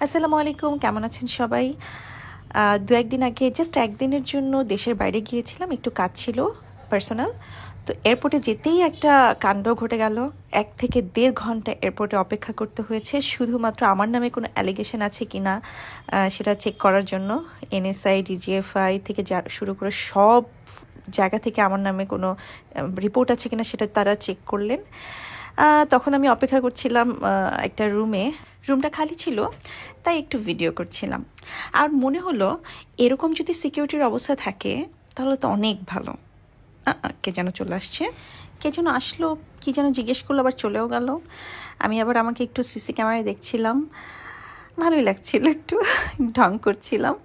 আসসালামু আলাইকুম, কেমন আছেন সবাই? দু একদিন আগে জাস্ট একদিনের জন্য দেশের বাইরে গিয়েছিলাম, একটু কাজ ছিল পার্সোনাল। তো এয়ারপোর্টে যেতেই একটা কাণ্ড ঘটে গেল। 1 থেকে 1.5 ঘন্টা এয়ারপোর্টে অপেক্ষা করতে হয়েছে শুধুমাত্র আমার নামে কোনো অ্যালিগেশন আছে কি না সেটা চেক করার জন্য। এনএসআই, ডিজিএফআই থেকে যা শুরু করে সব জায়গা থেকে আমার নামে কোনো রিপোর্ট আছে কিনা সেটা তারা চেক করলেন। তখন আমি অপেক্ষা করছিলাম একটা রুমটা খালি ছিল, তাই একটু ভিডিও করছিলাম। আর মনে হলো এরকম যদি সিকিউরিটির অবস্থা থাকে তাহলে তো অনেক ভালো। কে যেন চলে আসছে, কে যেন আসলো, কি যেন জিজ্ঞেস করলো, আবার চলেও গেল। আমি আবার আমাকে একটু সিসি ক্যামেরায় দেখছিলাম, ভালোই লাগছিল, একটু ঢং করছিলাম।